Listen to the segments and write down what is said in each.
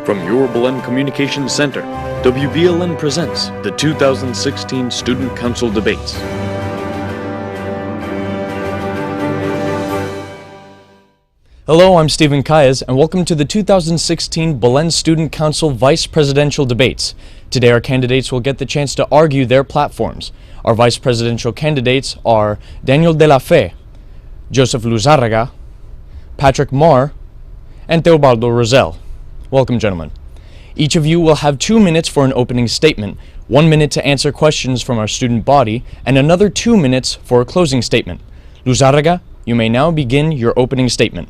From your Belen Communications Center, WBLN presents the 2016 Student Council Debates. Hello, I'm Stephen Kayas, and welcome to the 2016 Belen Student Council Vice Presidential Debates. Today our candidates will get the chance to argue their platforms. Our vice presidential candidates are Daniel de la Fe, Joseph Luzarraga, Patrick Maher, and Teobaldo Rosell. Welcome, gentlemen. Each of you will have 2 minutes for an opening statement, 1 minute to answer questions from our student body, and another 2 minutes for a closing statement. Luzarraga, you may now begin your opening statement.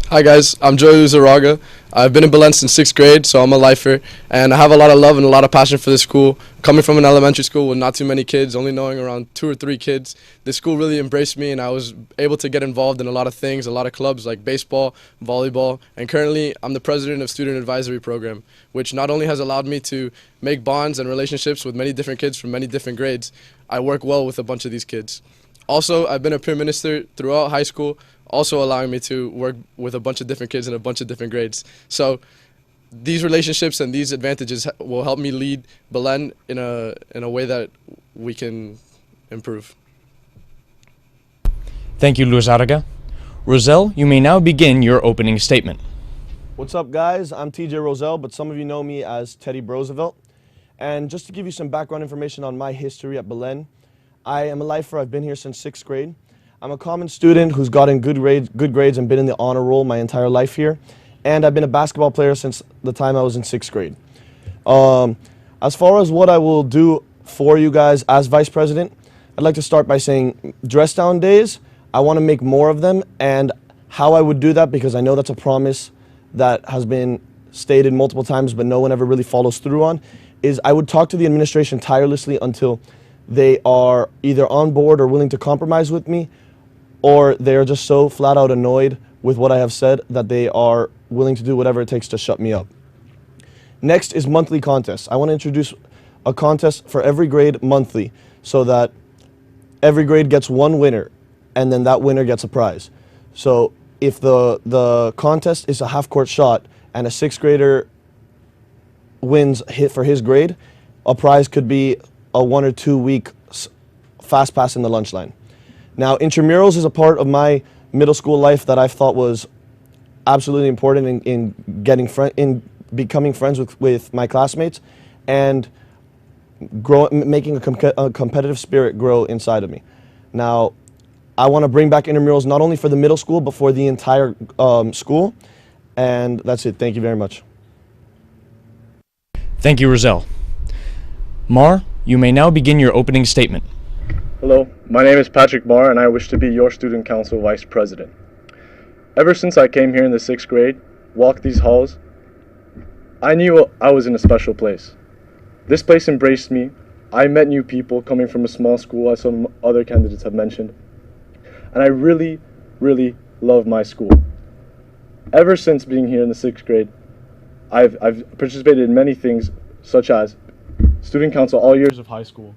Hi guys, I'm Joey Luzarraga. I've been in Belen since 6th grade, so I'm a lifer, and I have a lot of love and a lot of passion for this school. Coming from an elementary school with not too many kids, only knowing around 2 or 3 kids, this school really embraced me, and I was able to get involved in a lot of things, a lot of clubs like baseball, volleyball, and currently I'm the president of Student Advisory Program, which not only has allowed me to make bonds and relationships with many different kids from many different grades, I work well with a bunch of these kids. Also, I've been a peer minister throughout high school, also allowing me to work with a bunch of different kids in a bunch of different grades. So these relationships and these advantages will help me lead Belen in a way that we can improve. Thank you, Luzarraga. Rosell, you may now begin your opening statement. What's up, guys? I'm TJ Rosell, but some of you know me as Teddy Roosevelt. And just to give you some background information on my history at Belen, I am a lifer. I've been here since 6th grade. I'm a common student who's gotten good grades and been in the honor roll my entire life here. And I've been a basketball player since the time I was in 6th grade. As far as what I will do for you guys as vice president, I'd like to start by saying dress down days, I want to make more of them, and how I would do that, because I know that's a promise that has been stated multiple times but no one ever really follows through on, is I would talk to the administration tirelessly until they are either on board or willing to compromise with me, or they're just so flat out annoyed with what I have said that they are willing to do whatever it takes to shut me up. Next is monthly contests. I want to introduce a contest for every grade monthly so that every grade gets one winner and then that winner gets a prize. So if the contest is a half-court shot and a 6th grader wins hit for his grade, a prize could be a 1 or 2 week fast pass in the lunch line. Now, Intramurals is a part of my middle school life that I thought was absolutely important in becoming friends with my classmates and making a competitive spirit grow inside of me. Now, I want to bring back Intramurals not only for the middle school but for the entire school, and that's it. Thank you very much. Thank you, Rosell. Maher, you may now begin your opening statement. Hello, my name is Patrick Maher and I wish to be your Student Council Vice President. Ever since I came here in the 6th grade, walked these halls, I knew I was in a special place. This place embraced me. I met new people coming from a small school, as some other candidates have mentioned. And I really, really love my school. Ever since being here in the 6th grade, I've participated in many things, such as Student Council all years of high school,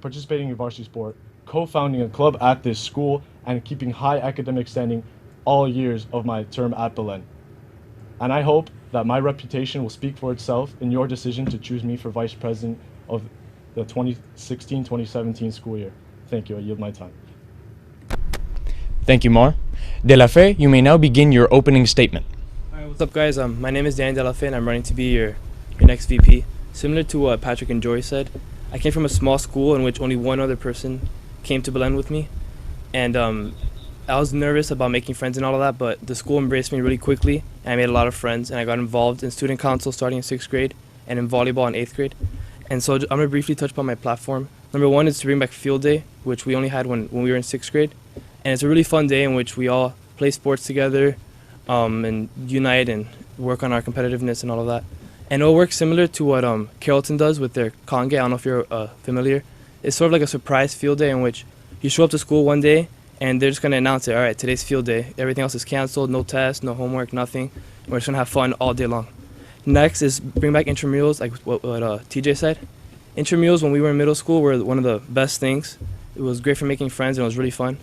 participating in varsity sport, co-founding a club at this school, and keeping high academic standing all years of my term at Belen. And I hope that my reputation will speak for itself in your decision to choose me for vice president of the 2016-2017 school year. Thank you. I yield my time. Thank you, Maher. De la Fe, you may now begin your opening statement. Hi, what's up, guys? My name is Dan De La Fe, and I'm running to be your next VP. Similar to what Patrick and Jory said, I came from a small school in which only one other person came to Belen with me, and I was nervous about making friends and all of that, but the school embraced me really quickly, and I made a lot of friends, and I got involved in student council starting in 6th grade and in volleyball in 8th grade. And so I'm going to briefly touch upon my platform. Number 1 is to bring back field day, which we only had when we were in 6th grade, and it's a really fun day in which we all play sports together and unite and work on our competitiveness and all of that. And it'll work similar to what Carrollton does with their Conge. I don't know if you're familiar. It's sort of like a surprise field day in which you show up to school one day and they're just going to announce it. All right, today's field day. Everything else is canceled, no tests, no homework, nothing. We're just going to have fun all day long. Next is bring back intramurals, like what TJ said. Intramurals, when we were in middle school, were one of the best things. It was great for making friends and it was really fun.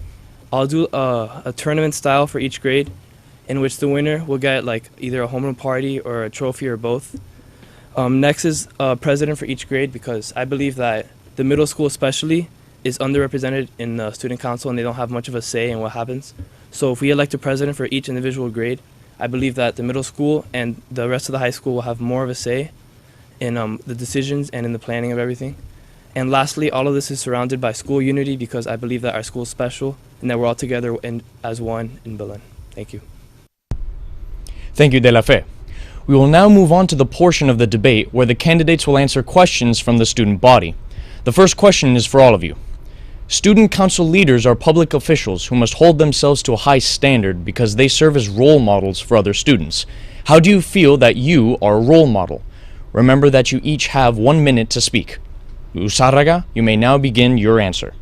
I'll do a tournament style for each grade in which the winner will get like either a home run party or a trophy or both. Next is a president for each grade, because I believe that the middle school especially is underrepresented in the student council and they don't have much of a say in what happens. So if we elect a president for each individual grade, I believe that the middle school and the rest of the high school will have more of a say in the decisions and in the planning of everything. And lastly, all of this is surrounded by school unity, because I believe that our school is special and that we're all together as one in Belen. Thank you. Thank you, De La Fe. We will now move on to the portion of the debate where the candidates will answer questions from the student body. The first question is for all of you. Student council leaders are public officials who must hold themselves to a high standard because they serve as role models for other students. How do you feel that you are a role model? Remember that you each have 1 minute to speak. Luzarraga, you may now begin your answer.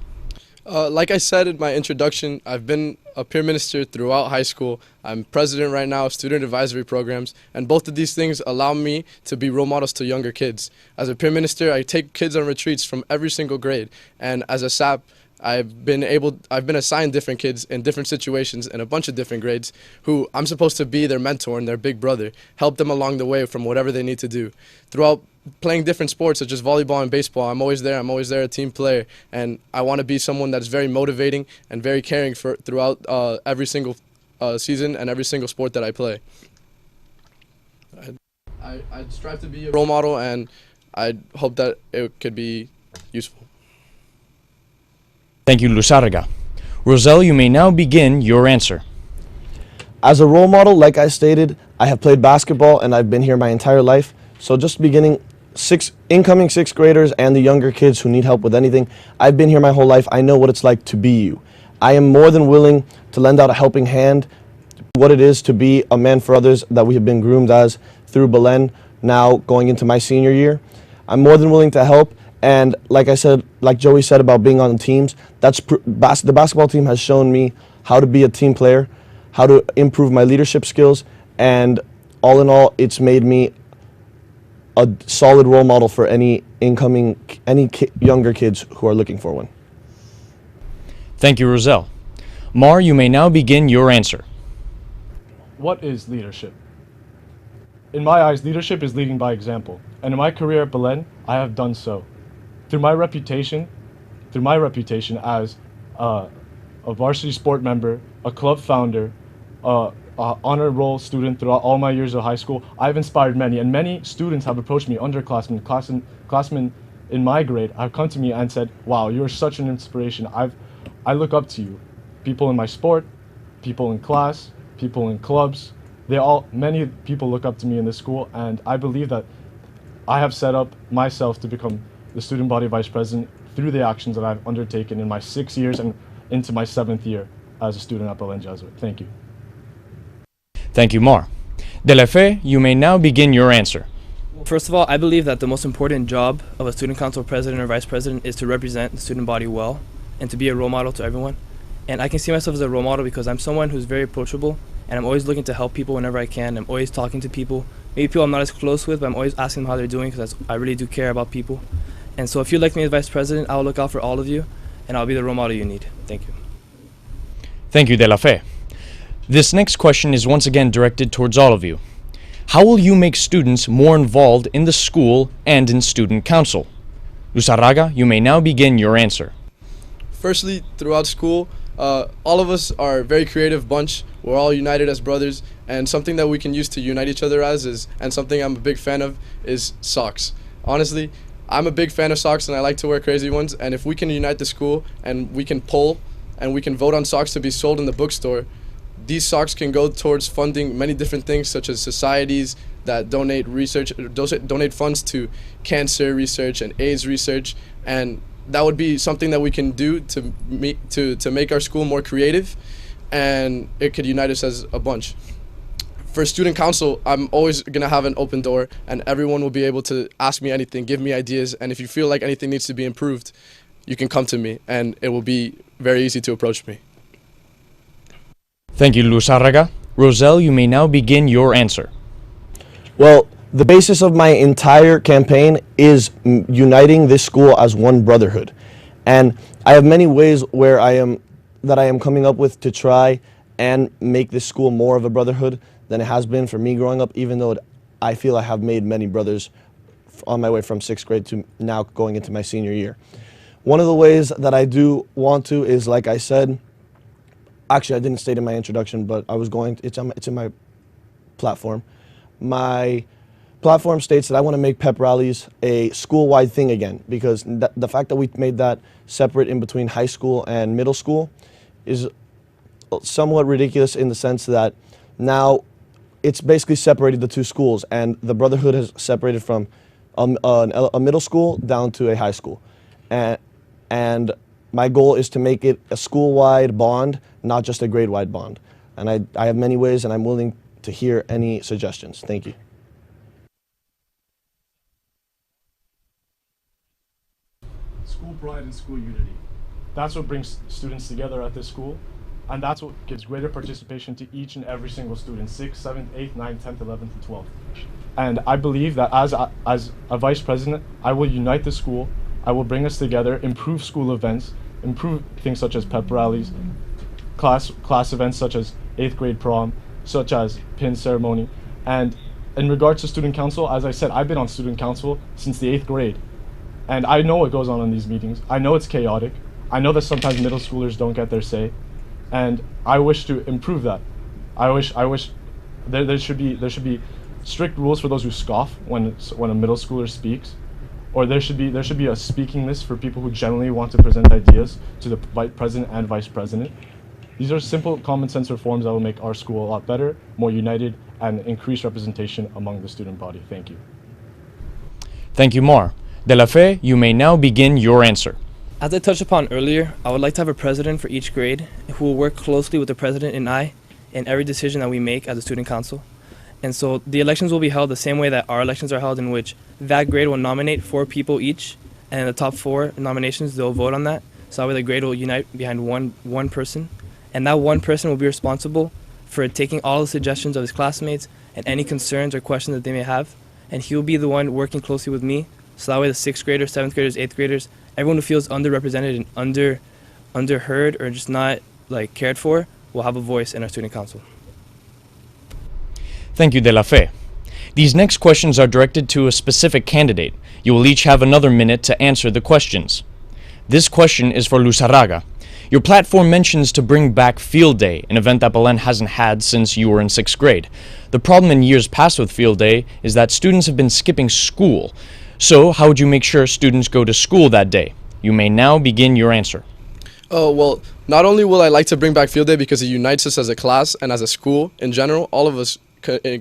Like I said in my introduction, I've been a peer minister throughout high school. I'm president right now of student advisory programs, and both of these things allow me to be role models to younger kids. As a peer minister, I take kids on retreats from every single grade, and as a SAP, I've been assigned different kids in different situations in a bunch of different grades who I'm supposed to be their mentor and their big brother, help them along the way from whatever they need to do. Throughout playing different sports such as volleyball and baseball, I'm always there, a team player, and I want to be someone that's very motivating and very caring throughout every single season and every single sport that I play. I strive to be a role model, and I hope that it could be useful. Thank you, Luzarraga. Rosell, you may now begin your answer. As a role model, like I stated, I have played basketball and I've been here my entire life. So just beginning incoming sixth graders and the younger kids who need help with anything, I've been here my whole life. I know what it's like to be you. I am more than willing to lend out a helping hand, what it is to be a man for others that we have been groomed as through Belen, now going into my senior year. I'm more than willing to help. And like I said, like Joey said about being on teams, the basketball team has shown me how to be a team player, how to improve my leadership skills, and all in all, it's made me a solid role model for any younger kids who are looking for one. Thank you, Rosell. Maher, you may now begin your answer. What is leadership? In my eyes, leadership is leading by example, and in my career at Belen, I have done so. Through my reputation as a varsity sport member, a club founder, a honor roll student throughout all my years of high school, I've inspired many, and many students have approached me, underclassmen, classmen in my grade, have come to me and said, wow, you're such an inspiration. I look up to you. People in my sport, people in class, people in clubs, many people look up to me in this school, and I believe that I have set up myself to become the student body vice president through the actions that I've undertaken in my 6 years and into my 7th year as a student at Belen Jesuit. Thank you. Thank you, Maher. De La Fe, you may now begin your answer. First of all, I believe that the most important job of a student council president or vice president is to represent the student body well and to be a role model to everyone. And I can see myself as a role model because I'm someone who's very approachable, and I'm always looking to help people whenever I can. I'm always talking to people. Maybe people I'm not as close with, but I'm always asking them how they're doing because I really do care about people. And so if you elect me as vice president, I'll look out for all of you, and I'll be the role model you need. Thank you. Thank you, De La Fe. This next question is once again directed towards all of you. How will you make students more involved in the school and in student council? Luzarraga, you may now begin your answer. Firstly, throughout school, all of us are a very creative bunch. We're all united as brothers, and something that we can use to unite each other and something I'm a big fan of, is socks. Honestly, I'm a big fan of socks, and I like to wear crazy ones, and if we can unite the school and we can poll and we can vote on socks to be sold in the bookstore, these socks can go towards funding many different things, such as societies that donate funds to cancer research and AIDS research, and that would be something that we can do to make our school more creative, and it could unite us as a bunch. For student council, I'm always going to have an open door, and everyone will be able to ask me anything, give me ideas, and if you feel like anything needs to be improved, you can come to me, and it will be very easy to approach me. Thank you, Luzarraga. Rosell, you may now begin your answer. Well, the basis of my entire campaign is uniting this school as one brotherhood. And I have many ways that I am coming up with to try and make this school more of a brotherhood than it has been for me growing up, even though I feel I have made many brothers on my way from 6th grade to now going into my senior year. One of the ways that I do want to is, like I said, actually I didn't state in my introduction, but it's in my platform. My platform states that I want to make pep rallies a school-wide thing again, because the fact that we made that separate in between high school and middle school is somewhat ridiculous in the sense that now it's basically separated the two schools, and the brotherhood has separated from a middle school down to a high school. And my goal is to make it a school-wide bond, not just a grade-wide bond. And I have many ways, and I'm willing to hear any suggestions. Thank you. School pride and school unity. That's what brings students together at this school, and that's what gives greater participation to each and every single student, 6th, 7th, 8th, 9th, 10th, 11th, and 12th. And I believe that as a vice president, I will unite the school, I will bring us together, improve school events, improve things such as pep rallies, class events such as 8th grade prom, such as pin ceremony. And in regards to student council, as I said, I've been on student council since the 8th grade. And I know what goes on in these meetings. I know it's chaotic. I know that sometimes middle schoolers don't get their say. And I wish to improve that. I wish there should be strict rules for those who scoff when a middle schooler speaks, or there should be a speaking list for people who genuinely want to present ideas to the president and vice president. These are simple common sense reforms that will make our school a lot better, more united, and increase representation among the student body. Thank you. Thank you, Maher. De La Fe, you may now begin your answer. As I touched upon earlier, I would like to have a president for each grade who will work closely with the president and I in every decision that we make as a student council. And so the elections will be held the same way that our elections are held, in which that grade will nominate 4 people each, and in the top 4 nominations, they'll vote on that. So that way the grade will unite behind one person. And that one person will be responsible for taking all the suggestions of his classmates and any concerns or questions that they may have. And he will be the one working closely with me. So that way the 6th graders, 7th graders, 8th graders, everyone who feels underrepresented and underheard or just not cared for will have a voice in our student council. Thank you, De La Fe. These next questions are directed to a specific candidate. You will each have another minute to answer the questions. This question is for Luzarraga. Your platform mentions to bring back Field Day, an event that Belen hasn't had since you were in 6th grade. The problem in years past with Field Day is that students have been skipping school. So, how would you make sure students go to school that day? You may now begin your answer. Oh, well, not only will I like to bring back Field Day because it unites us as a class and as a school in general, all of us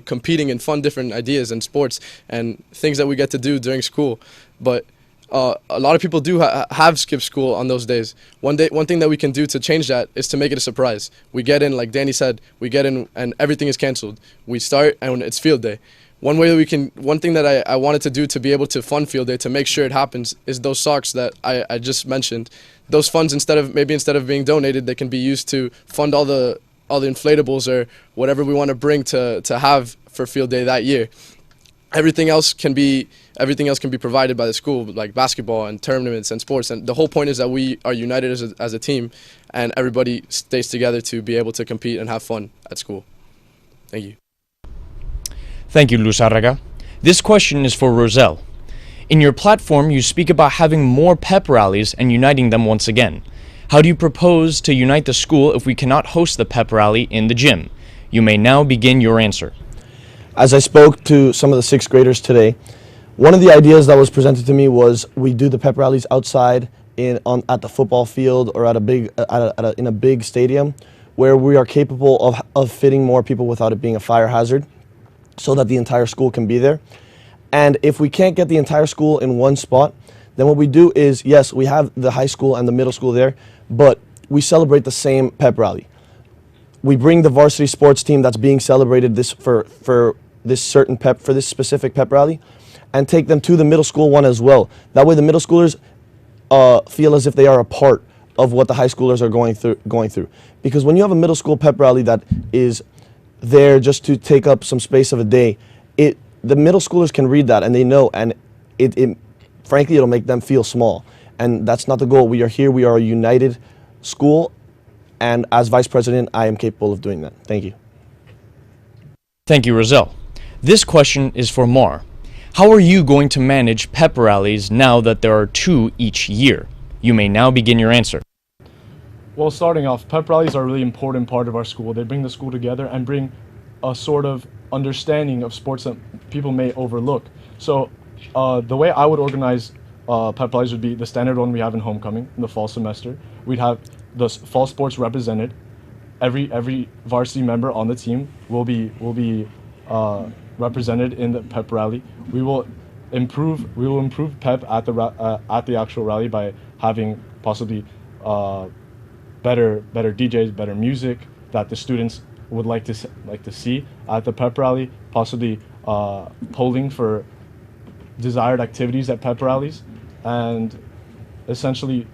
competing in fun different ideas and sports and things that we get to do during school, but a lot of people do have skipped school on those days. One thing that we can do to change that is to make it a surprise. We get in, like Danny said, we get in and everything is canceled. We start and it's Field Day. One thing that I wanted to do to be able to fund Field Day, to make sure it happens, is those socks that I just mentioned. Those funds, instead of being donated, they can be used to fund all the inflatables or whatever we want to bring to have for Field Day that year. Everything else can be provided by the school, like basketball and tournaments and sports. And the whole point is that we are united as a team, and everybody stays together to be able to compete and have fun at school. Thank you. Thank you, Luzarraga. This question is for Rosell. In your platform, you speak about having more pep rallies and uniting them once again. How do you propose to unite the school if we cannot host the pep rally in the gym? You may now begin your answer. As I spoke to some of the 6th graders today, one of the ideas that was presented to me was we do the pep rallies outside at the football field or in a big stadium where we are capable of fitting more people without it being a fire hazard, so that the entire school can be there. And if we can't get the entire school in one spot, then what we do is, yes, we have the high school and the middle school there, but we celebrate the same pep rally. We bring the varsity sports team that's being celebrated for this specific pep rally, and take them to the middle school one as well. That way the middle schoolers feel as if they are a part of what the high schoolers are going through. Because when you have a middle school pep rally that is there just to take up some space of a day, the middle schoolers can read that and they know, and frankly it'll make them feel small, and that's not the goal. We are here, we are a united school, and as vice president, I am capable of doing that. Thank you. Thank you, Rosell. This question is for Maher. How are you going to manage pep rallies now that there are 2 each year? You may now begin your answer. Well, starting off, pep rallies are a really important part of our school. They bring the school together and bring a sort of understanding of sports that people may overlook. So the way I would organize pep rallies would be the standard one we have in homecoming in the fall semester. We'd have the fall sports represented. Every varsity member on the team will be represented in the pep rally. We will improve pep at the actual rally by having possibly better DJs, better music that the students would like to see at the pep rally. Possibly polling for desired activities at pep rallies, and essentially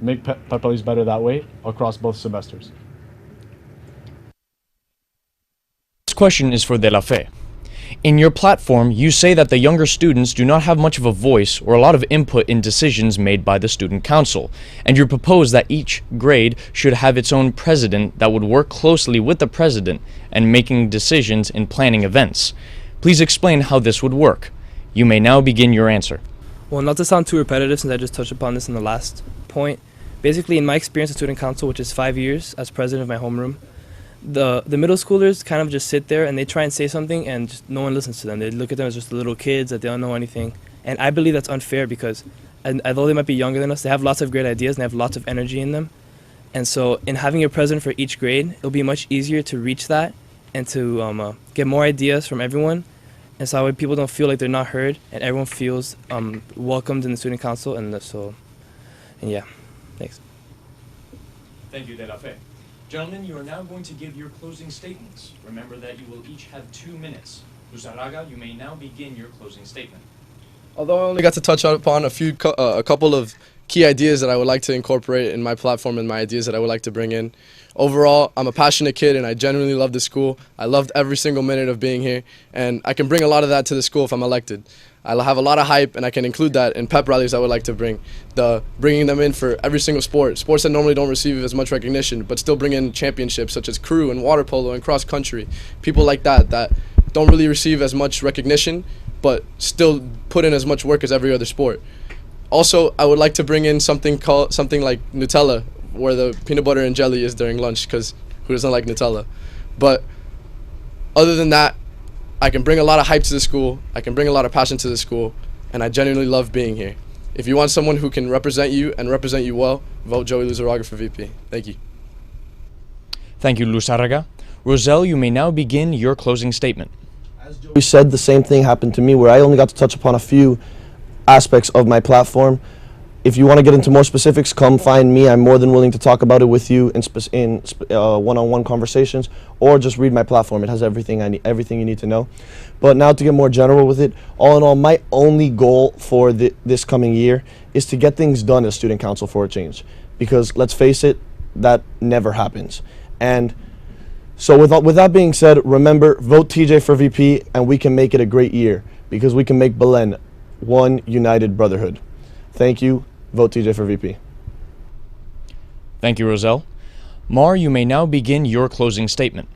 make pep rallies better that way across both semesters. This question is for De La Fe. In your platform, you say that the younger students do not have much of a voice or a lot of input in decisions made by the student council, and you propose that each grade should have its own president that would work closely with the president and making decisions in planning events. Please explain how this would work. You may now begin your answer. Well, not to sound too repetitive, since I just touched upon this in the last point, basically in my experience at student council, which is 5 years as president of my homeroom, the middle schoolers kind of just sit there and they try and say something and just no one listens to them. They look at them as just little kids that they don't know anything. And I believe that's unfair because although they might be younger than us, they have lots of great ideas and they have lots of energy in them. And so in having a president for each grade, it'll be much easier to reach that and to get more ideas from everyone. And so that way people don't feel like they're not heard and everyone feels welcomed in the student council. And yeah, thanks. Thank you, De La Fe. Gentlemen, you are now going to give your closing statements. Remember that you will each have 2 minutes. Luzarraga, you may now begin your closing statement. Although I only got to touch upon a couple of key ideas that I would like to incorporate in my platform and my ideas that I would like to bring in. Overall, I'm a passionate kid and I genuinely love the school. I loved every single minute of being here, and I can bring a lot of that to the school if I'm elected. I'll have a lot of hype, and I can include that in pep rallies I would like to bring. Bringing them in for every single sports that normally don't receive as much recognition, but still bring in championships such as crew and water polo and cross country. People like that don't really receive as much recognition, but still put in as much work as every other sport. Also, I would like to bring in something like Nutella, where the peanut butter and jelly is during lunch, because who doesn't like Nutella? But other than that, I can bring a lot of hype to the school, I can bring a lot of passion to the school, and I genuinely love being here. If you want someone who can represent you and represent you well, vote Joey Luzarraga for VP. Thank you. Thank you, Luzarraga. Rosell, you may now begin your closing statement. As Joey said, the same thing happened to me where I only got to touch upon a few aspects of my platform. If you want to get into more specifics, come find me. I'm more than willing to talk about it with you in one-on-one conversations, or just read my platform. It has everything you need to know. But now to get more general with it, all in all, my only goal for this coming year is to get things done as student council for a change. Because let's face it, that never happens. And so with that being said, remember, vote TJ for VP, and we can make it a great year, because we can make Belen one united brotherhood. Thank you. Vote TJ for VP. Thank you, Rosell. Maher, you may now begin your closing statement.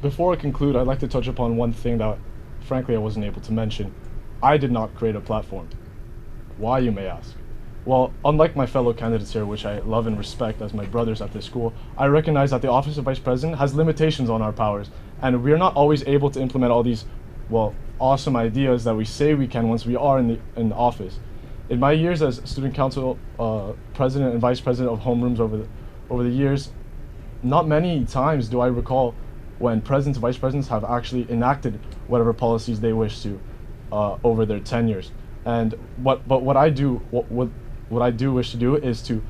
Before I conclude, I'd like to touch upon one thing that, frankly, I wasn't able to mention. I did not create a platform. Why, you may ask? Well, unlike my fellow candidates here, which I love and respect as my brothers at this school, I recognize that the office of vice president has limitations on our powers, and we're not always able to implement all these, well, awesome ideas that we say we can once we are in the office. In my years as student council president and vice president of homerooms over the years, not many times do I recall when presidents and vice presidents have actually enacted whatever policies they wish to over their tenures. And what I do wish to do is to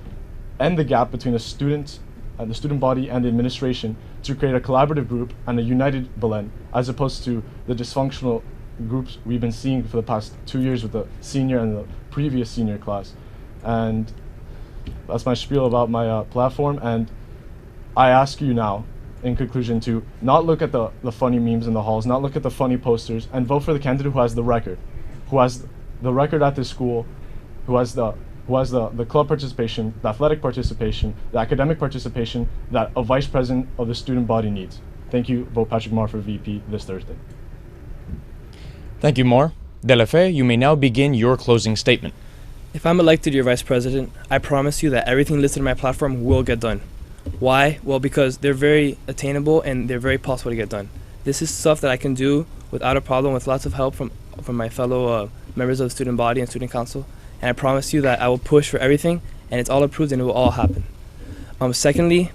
end the gap between the students and the student body and the administration, to create a collaborative group and a united Belen, as opposed to the dysfunctional groups we've been seeing for the past 2 years with the senior and the previous senior class. And that's my spiel about my platform. And I ask you now, in conclusion, to not look at the funny memes in the halls, not look at the funny posters, and vote for the candidate who has the record at this school, who has the who has the club participation, the athletic participation, the academic participation that a vice president of the student body needs. Thank you. Vote Patrick Maher for VP this Thursday. Thank you, Maher. Delafe, you may now begin your closing statement. If I'm elected your vice president, I promise you that everything listed in my platform will get done. Why? Well, because they're very attainable and they're very possible to get done. This is stuff that I can do without a problem, with lots of help from my fellow members of the student body and student council. And I promise you that I will push for everything, and it's all approved and it will all happen. Secondly,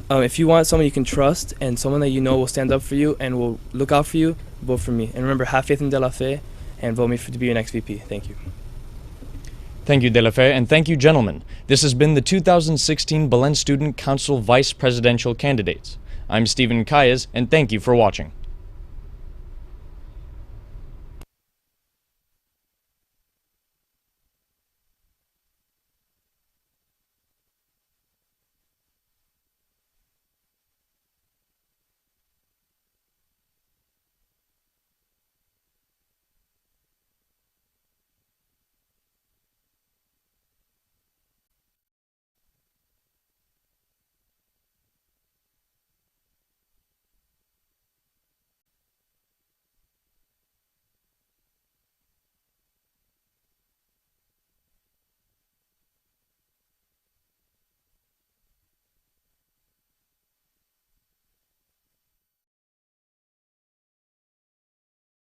if you want someone you can trust and someone that you know will stand up for you and will look out for you, vote for me. And remember, have faith in Delafe and vote me to be your next VP. Thank you. Thank you, Delafe, and thank you, gentlemen. This has been the 2016 Belen Student Council Vice Presidential Candidates. I'm Stephen Calles, and thank you for watching.